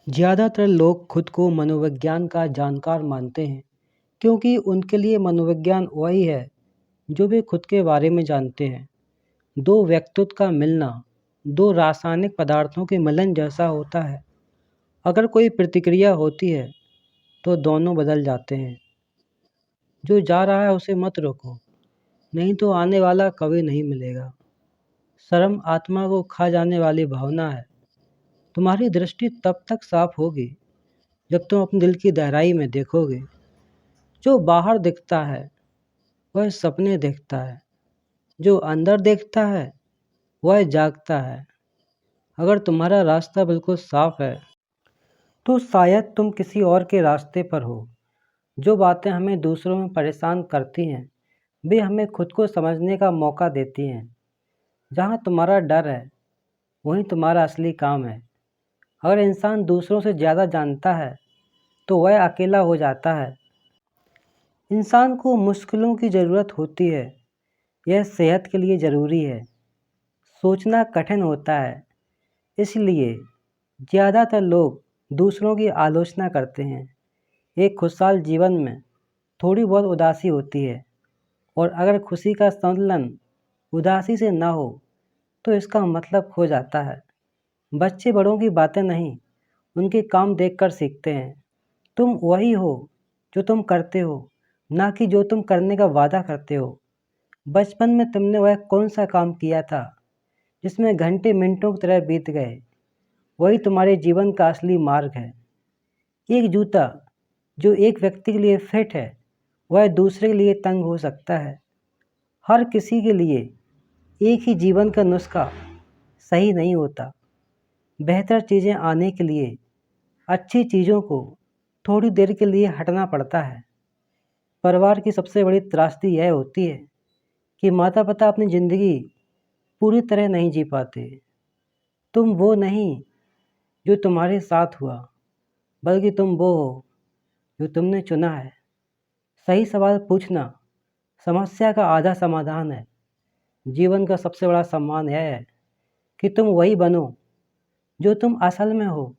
ज़्यादातर लोग खुद को मनोविज्ञान का जानकार मानते हैं क्योंकि उनके लिए मनोविज्ञान वही है जो वे खुद के बारे में जानते हैं। दो व्यक्तित्व का मिलना दो रासायनिक पदार्थों के मिलन जैसा होता है। अगर कोई प्रतिक्रिया होती है तो दोनों बदल जाते हैं। जो जा रहा है उसे मत रोको, नहीं तो आने वाला कभी नहीं मिलेगा। शर्म आत्मा को खा जाने वाली भावना है। तुम्हारी दृष्टि तब तक साफ होगी जब तुम अपने दिल की गहराई में देखोगे। जो बाहर दिखता है वह सपने देखता है, जो अंदर देखता है वह जागता है। अगर तुम्हारा रास्ता बिल्कुल साफ है तो शायद तुम किसी और के रास्ते पर हो। जो बातें हमें दूसरों में परेशान करती हैं वे हमें खुद को समझने का मौका देती हैं। जहाँ तुम्हारा डर है वहीं तुम्हारा असली काम है। अगर इंसान दूसरों से ज़्यादा जानता है तो वह अकेला हो जाता है। इंसान को मुश्किलों की ज़रूरत होती है, यह सेहत के लिए ज़रूरी है। सोचना कठिन होता है, इसलिए ज़्यादातर लोग दूसरों की आलोचना करते हैं। एक खुशहाल जीवन में थोड़ी बहुत उदासी होती है, और अगर खुशी का संतुलन उदासी से ना हो तो इसका मतलब खो जाता है। बच्चे बड़ों की बातें नहीं, उनके काम देखकर सीखते हैं। तुम वही हो जो तुम करते हो, ना कि जो तुम करने का वादा करते हो। बचपन में तुमने वह कौन सा काम किया था जिसमें घंटे मिनटों की तरह बीत गए? वही तुम्हारे जीवन का असली मार्ग है। एक जूता जो एक व्यक्ति के लिए फिट है वह दूसरे के लिए तंग हो सकता है। हर किसी के लिए एक ही जीवन का नुस्खा सही नहीं होता। बेहतर चीज़ें आने के लिए अच्छी चीज़ों को थोड़ी देर के लिए हटना पड़ता है। परिवार की सबसे बड़ी त्रासदी यह होती है कि माता पिता अपनी ज़िंदगी पूरी तरह नहीं जी पाते। तुम वो नहीं जो तुम्हारे साथ हुआ, बल्कि तुम वो हो जो तुमने चुना है। सही सवाल पूछना समस्या का आधा समाधान है। जीवन का सबसे बड़ा सम्मान यह है कि तुम वही बनो जो तुम असल में हो।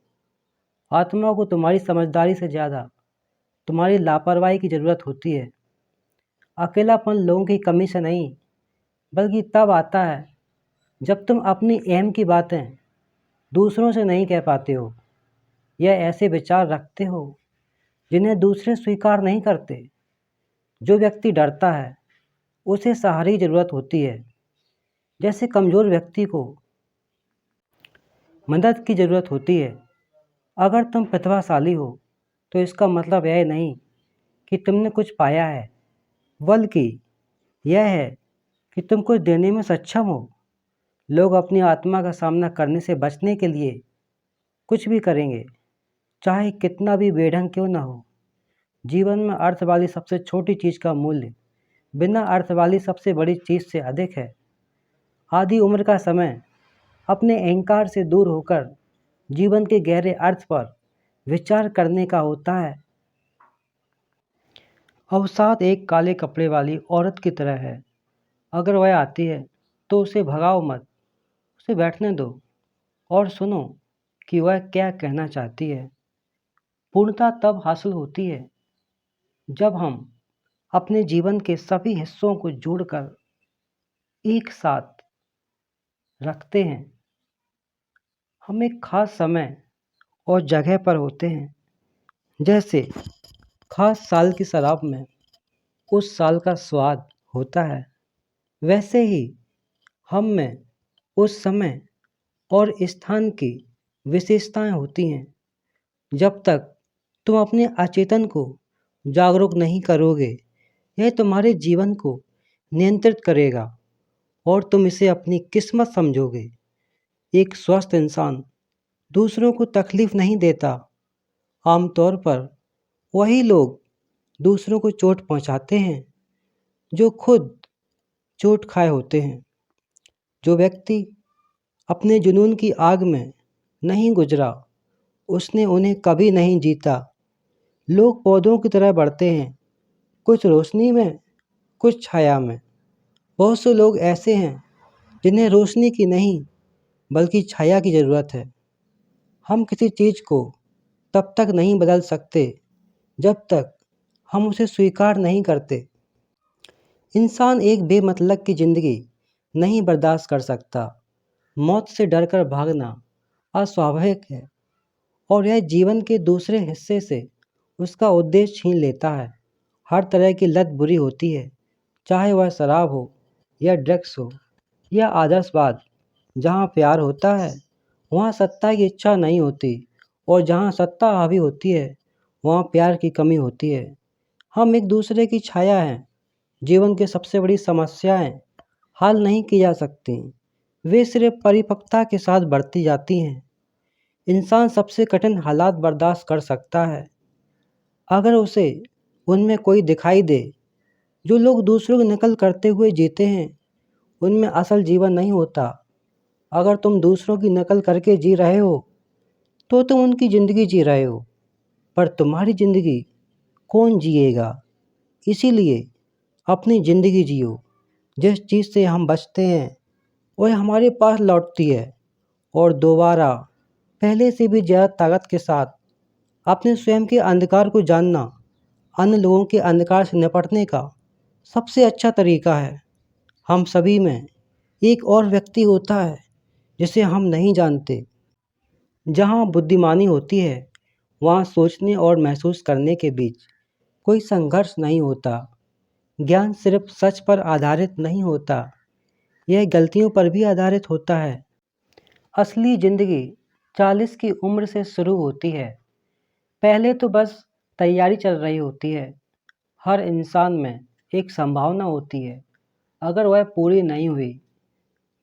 आत्मा को तुम्हारी समझदारी से ज़्यादा तुम्हारी लापरवाही की ज़रूरत होती है। अकेलापन लोगों की कमी से नहीं, बल्कि तब आता है जब तुम अपनी अहम की बातें दूसरों से नहीं कह पाते हो, या ऐसे विचार रखते हो जिन्हें दूसरे स्वीकार नहीं करते। जो व्यक्ति डरता है उसे सहारे की ज़रूरत होती है। जैसे कमज़ोर व्यक्ति को मदद की ज़रूरत होती है। अगर तुम प्रतिभाशाली हो तो इसका मतलब यह नहीं कि तुमने कुछ पाया है, बल्कि यह है कि तुम कुछ देने में सक्षम हो। लोग अपनी आत्मा का सामना करने से बचने के लिए कुछ भी करेंगे, चाहे कितना भी बेढंग क्यों ना हो। जीवन में अर्थ वाली सबसे छोटी चीज़ का मूल्य बिना अर्थ वाली सबसे बड़ी चीज़ से अधिक है। आधी उम्र का समय अपने अहंकार से दूर होकर जीवन के गहरे अर्थ पर विचार करने का होता है। अवसाद एक काले कपड़े वाली औरत की तरह है। अगर वह आती है तो उसे भगाओ मत, उसे बैठने दो और सुनो कि वह क्या कहना चाहती है। पूर्णता तब हासिल होती है जब हम अपने जीवन के सभी हिस्सों को जोड़कर एक साथ रखते हैं। हम एक खास समय और जगह पर होते हैं, जैसे खास साल की शराब में उस साल का स्वाद होता है, वैसे ही हम में उस समय और स्थान की विशेषताएं होती हैं। जब तक तुम अपने अचेतन को जागरूक नहीं करोगे, यह तुम्हारे जीवन को नियंत्रित करेगा और तुम इसे अपनी किस्मत समझोगे। एक स्वस्थ इंसान दूसरों को तकलीफ नहीं देता। आमतौर पर वही लोग दूसरों को चोट पहुंचाते हैं जो खुद चोट खाए होते हैं। जो व्यक्ति अपने जुनून की आग में नहीं गुजरा, उसने उन्हें कभी नहीं जीता। लोग पौधों की तरह बढ़ते हैं, कुछ रोशनी में, कुछ छाया में। बहुत से लोग ऐसे हैं जिन्हें रोशनी की नहीं, बल्कि छाया की ज़रूरत है। हम किसी चीज़ को तब तक नहीं बदल सकते जब तक हम उसे स्वीकार नहीं करते। इंसान एक बेमतलब की ज़िंदगी नहीं बर्दाश्त कर सकता। मौत से डरकर भागना अस्वाभाविक है और यह जीवन के दूसरे हिस्से से उसका उद्देश्य छीन लेता है। हर तरह की लत बुरी होती है, चाहे वह शराब हो या ड्रग्स हो या आदर्शवाद। जहाँ प्यार होता है वहाँ सत्ता की इच्छा नहीं होती, और जहाँ सत्ता हावी होती है वहाँ प्यार की कमी होती है। हम एक दूसरे की छाया हैं। जीवन की सबसे बड़ी समस्याएं हल नहीं की जा सकती, वे सिर्फ परिपक्वता के साथ बढ़ती जाती हैं। इंसान सबसे कठिन हालात बर्दाश्त कर सकता है अगर उसे उनमें कोई दिखाई दे। जो लोग दूसरों की नकल करते हुए जीते हैं उनमें असल जीवन नहीं होता। अगर तुम दूसरों की नकल करके जी रहे हो तो तुम उनकी ज़िंदगी जी रहे हो, पर तुम्हारी ज़िंदगी कौन जिएगा? इसीलिए अपनी ज़िंदगी जियो। जिस चीज़ से हम बचते हैं वह हमारे पास लौटती है, और दोबारा पहले से भी ज़्यादा ताकत के साथ। अपने स्वयं के अंधकार को जानना अन्य लोगों के अंधकार से निपटने का सबसे अच्छा तरीका है। हम सभी में एक और व्यक्ति होता है जिसे हम नहीं जानते। जहाँ बुद्धिमानी होती है वहाँ सोचने और महसूस करने के बीच कोई संघर्ष नहीं होता। ज्ञान सिर्फ सच पर आधारित नहीं होता, यह गलतियों पर भी आधारित होता है। असली ज़िंदगी 40 की उम्र से शुरू होती है। पहले तो बस तैयारी चल रही होती है। हर इंसान में एक संभावना होती है, अगर वह पूरी नहीं हुई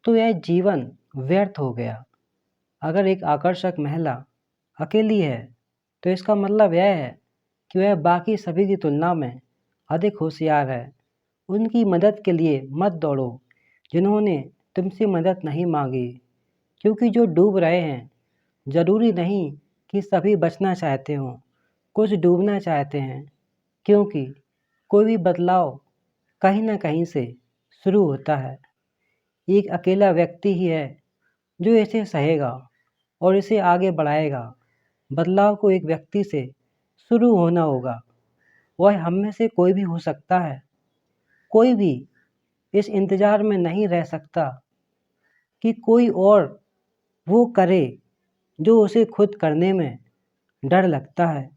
तो यह जीवन व्यर्थ हो गया। अगर एक आकर्षक महिला अकेली है तो इसका मतलब यह है कि वह बाकी सभी की तुलना में अधिक होशियार है। उनकी मदद के लिए मत दौड़ो जिन्होंने तुमसे मदद नहीं मांगी, क्योंकि जो डूब रहे हैं ज़रूरी नहीं कि सभी बचना चाहते हों, कुछ डूबना चाहते हैं। क्योंकि कोई भी बदलाव कहीं ना कहीं से शुरू होता है। एक अकेला व्यक्ति ही है जो इसे सहेगा और इसे आगे बढ़ाएगा। बदलाव को एक व्यक्ति से शुरू होना होगा। वह हम में से कोई भी हो सकता है। कोई भी इस इंतज़ार में नहीं रह सकता कि कोई और वो करे जो उसे खुद करने में डर लगता है।